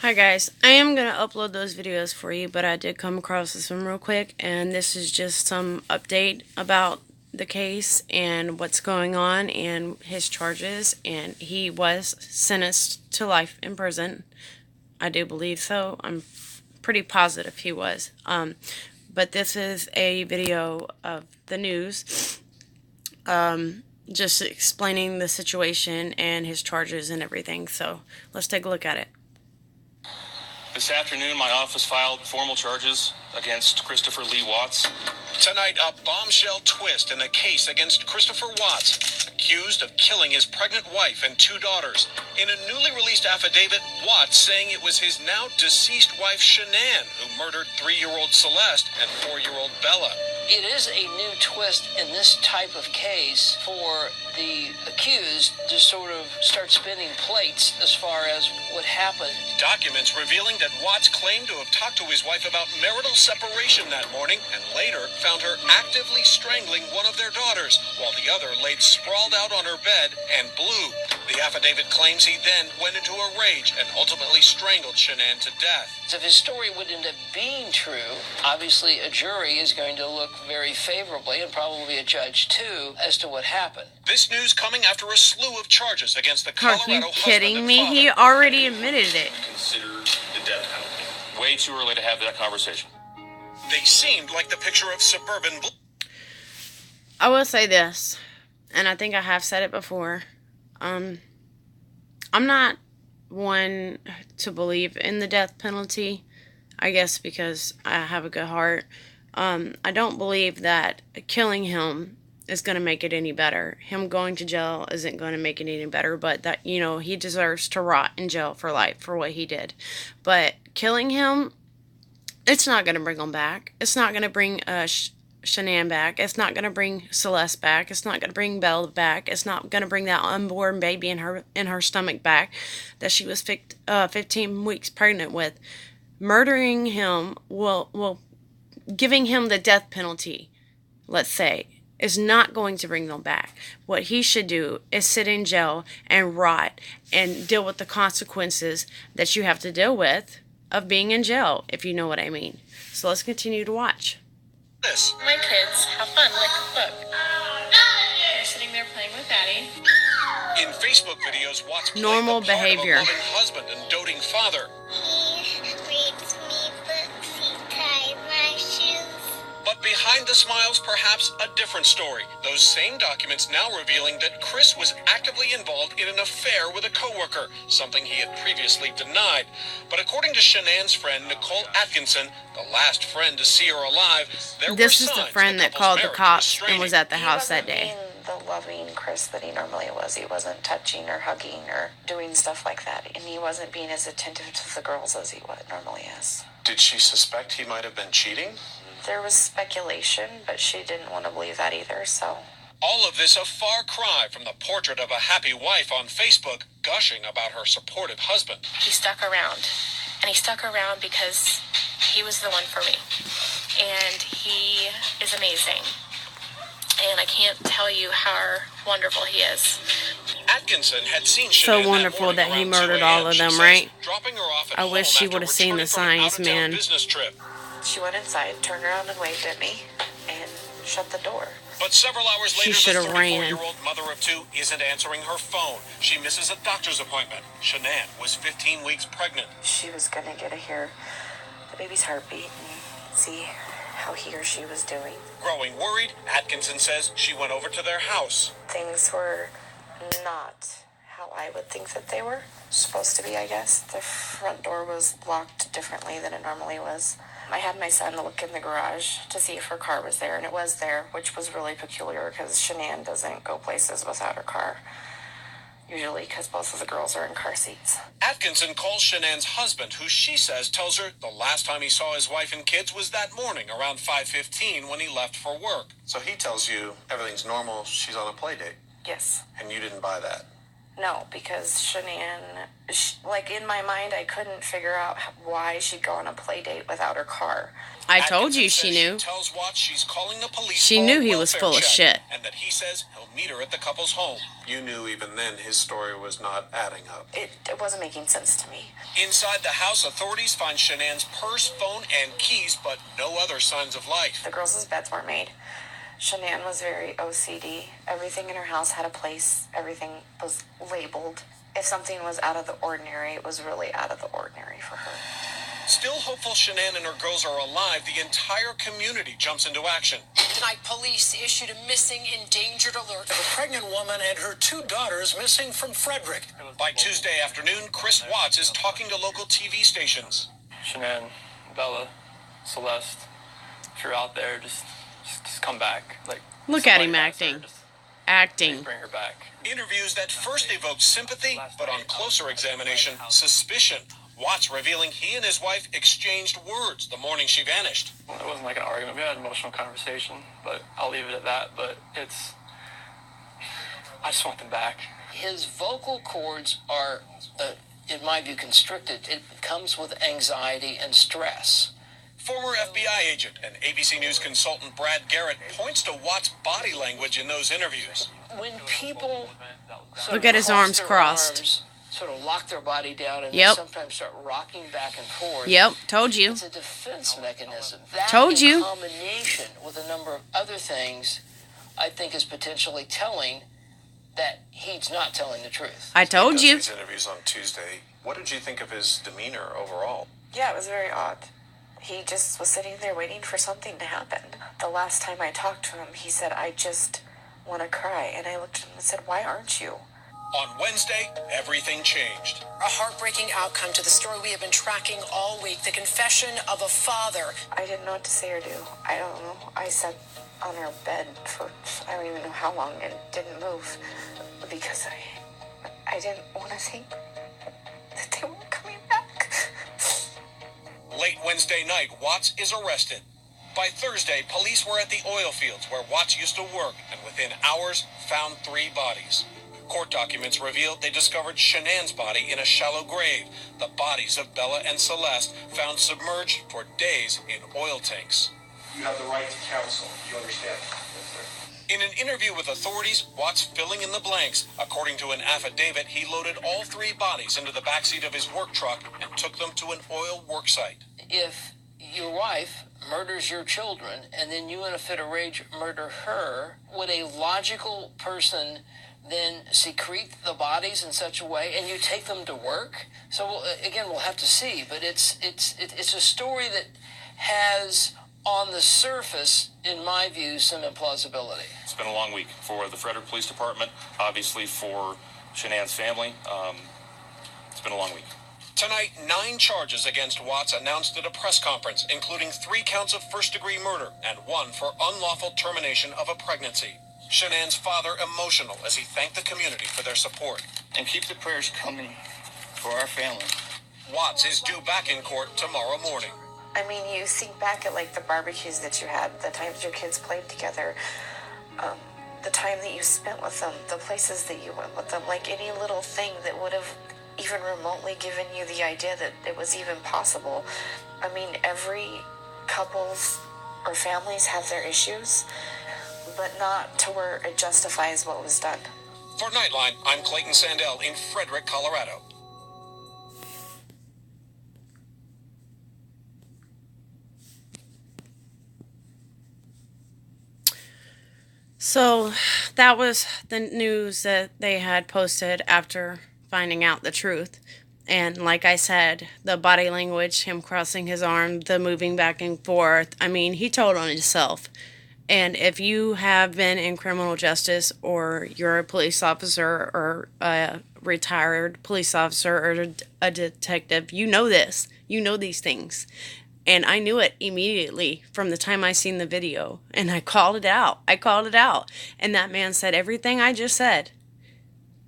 Hi guys, I am going to upload those videos for you, but I did come across this one real quick, and this is just some update about the case and what's going on and his charges, and he was sentenced to life in prison. I do believe so. I'm pretty positive he was. But this is a video of the news, just explaining the situation and his charges and everything, so let's take a look at it. This afternoon, my office filed formal charges against Christopher Lee Watts. Tonight, a bombshell twist in the case against Christopher Watts, accused of killing his pregnant wife and 2 daughters. In a newly released affidavit, Watts saying it was his now deceased wife, Shann'ons, who murdered 3-year-old Celeste and 4-year-old Bella. It is a new twist in this type of case for the accused to sort of start spinning plates as far as what happened. Documents revealing that Watts claimed to have talked to his wife about marital separation that morning and later found her actively strangling one of their daughters while the other laid sprawled out on her bed and blew. The affidavit claims he then went into a rage and ultimately strangled Shann'ons to death. If his story would end up being true, obviously a jury is going to look very favorably, and probably a judge too, as to what happened. This news coming after a slew of charges against the Are Colorado you kidding me? father. He already admitted it. Consider the death penalty. Way too early to have that conversation. They seemed like the picture of suburban I will say this, and I think I have said it before. I'm not one to believe in the death penalty, I guess because I have a good heart. I don't believe that killing him is going to make it any better. Him going to jail isn't going to make it any better, but that, he deserves to rot in jail for life for what he did. But killing him, it's not going to bring him back. It's not going to bring Shann'ons back. It's not going to bring Celeste back. It's not going to bring Belle back. It's not going to bring that unborn baby in her stomach back that she was 15 weeks pregnant with. Murdering him giving him the death penalty, let's say, is not going to bring them back. What he should do is sit in jail and rot and deal with the consequences that you have to deal with of being in jail, if you know what I mean. So let's continue to watch. My kids have fun, look. They're sitting there playing with Daddy. In Facebook videos, Watts played Normal the part behavior. of a loving husband and doting father. He reads me books, he ties my shoes. But behind the smiles, perhaps a different story. Those same documents now revealing that Chris was actively involved in an affair with a coworker, something he had previously denied. But according to Shann'ons' friend Nicole Atkinson, the last friend to see her alive, there This were is the signs friend that couple's called the marriage cops was and was straining. at the house that day. The loving Chris that he normally was. He wasn't touching or hugging or doing stuff like that. And he wasn't being as attentive to the girls as he normally is. Did she suspect he might have been cheating? There was speculation, but she didn't want to believe that either, so. All of this a far cry from the portrait of a happy wife on Facebook gushing about her supportive husband. He stuck around. And he stuck around because he was the one for me. And he is amazing. And I can't tell you how wonderful he is. Atkinson had seen So Shann'ons wonderful that he around murdered 2 all of she them, says, right? dropping her off at I home wish she after would have seen the returning from an signs, out-of-town man. business trip. She went inside, turned around and waved at me, and shut the door. But several hours She later, should the have ran. 34-year-old mother of 2 isn't answering her phone. She misses a doctor's appointment. Shann'ons was 15 weeks pregnant. She was going to get to hear the baby's heartbeat and see how he or she was doing. Growing worried, Atkinson says she went over to their house. Things were not how I would think that they were supposed to be, I guess. The front door was locked differently than it normally was. I had my son look in the garage to see if her car was there, and it was there, which was really peculiar because Shann'ons doesn't go places without her car, usually because both of the girls are in car seats. Atkinson calls Shann'ons' husband, who she says tells her the last time he saw his wife and kids was that morning around 5:15 when he left for work. So he tells you everything's normal, she's on a play date, Yes. and you didn't buy that. No, because like in my mind, I couldn't figure out why she'd go on a play date without her car. I told you Atkinson she says knew. She tells Watts she's calling the police. She for knew a he was welfare full of check, shit. and that he says he'll meet her at the couple's home. You knew even then his story was not adding up. It wasn't making sense to me. Inside the house, authorities find Shann'ons' purse, phone, and keys, but no other signs of life. The girls' beds weren't made. Shann'on was very OCD. Everything in her house had a place. Everything was labeled. If something was out of the ordinary, it was really out of the ordinary for her. Still hopeful Shann'on and her girls are alive, the entire community jumps into action. Tonight, police issued a missing endangered alert. A pregnant woman and her 2 daughters missing from Frederick. By Tuesday afternoon, Chris Watts is talking to local TV stations. Shann'on, Bella, Celeste, if you're out there, just come back. Like, look at him acting. Acting. Bring her back. Interviews that first evoked sympathy, but on closer examination, suspicion. Watts revealing he and his wife exchanged words the morning she vanished. It wasn't like an argument. We had an emotional conversation, but I'll leave it at that. But I just want them back. His vocal cords are, in my view, constricted. It comes with anxiety and stress. Former FBI agent and ABC News consultant Brad Garrett points to Watts' body language in those interviews. When people look at his arms crossed. Sort of lock their body down and Yep. sometimes start rocking back and forth. Yep, told you. It's a defense mechanism. That Told you. in combination with a number of other things, I think is potentially telling that he's not telling the truth. I told you. These interviews on Tuesday. What did you think of his demeanor overall? Yeah, it was very odd. He just was sitting there waiting for something to happen. The last time I talked to him, he said, "I just want to cry." And I looked at him and said, "Why aren't you?" On Wednesday, everything changed. A heartbreaking outcome to the story we have been tracking all week. The confession of a father. I didn't know what to say or do. I don't know. I sat on our bed for I don't even know how long and didn't move because I didn't want to think that they weren't coming back. Late Wednesday night, Watts is arrested. By Thursday, police were at the oil fields where Watts used to work and within hours found 3 bodies. Court documents revealed they discovered Shann'on's body in a shallow grave. The bodies of Bella and Celeste found submerged for days in oil tanks. You have the right to counsel. You understand? In an interview with authorities, Watts filling in the blanks. According to an affidavit, he loaded all 3 bodies into the backseat of his work truck and took them to an oil work site. If your wife murders your children and then you in a fit of rage murder her, would a logical person then secrete the bodies in such a way and you take them to work? So again, we'll have to see, but it's a story that has on the surface, in my view, some implausibility. It's been a long week for the Frederick Police Department, obviously for Shann'on's family. It's been a long week. Tonight, 9 charges against Watts announced at a press conference, including 3 counts of first-degree murder and 1 for unlawful termination of a pregnancy. Shann'on's father emotional as he thanked the community for their support. And keep the prayers coming for our family. Watts is due back in court tomorrow morning. I mean, you think back at like the barbecues that you had, the times your kids played together, the time that you spent with them, the places that you went with them, like any little thing that would have even remotely given you the idea that it was even possible. I mean, every couples or families have their issues, but not to where it justifies what was done. For Nightline, I'm Clayton Sandell in Frederick, Colorado. So that was the news that they had posted after finding out the truth. And like I said, the body language, him crossing his arm, the moving back and forth, I mean, he told on himself. And if you have been in criminal justice or you're a police officer or a retired police officer or a detective, you know this. You know these things. And I knew it immediately from the time I seen the video. And I called it out. And that man said everything I just said.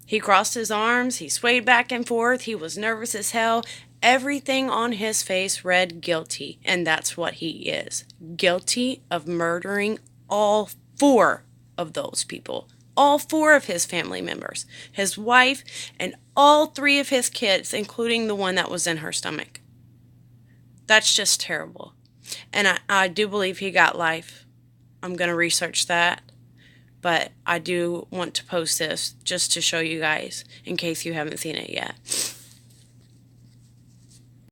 He crossed his arms. He swayed back and forth. He was nervous as hell. Everything on his face read guilty. And that's what he is. Guilty of murdering all 4 of those people. all 4 of his family members, his wife, and all 3 of his kids, including the one that was in her stomach. That's just terrible. And I do believe he got life. I'm going to research that. But I do want to post this just to show you guys in case you haven't seen it yet.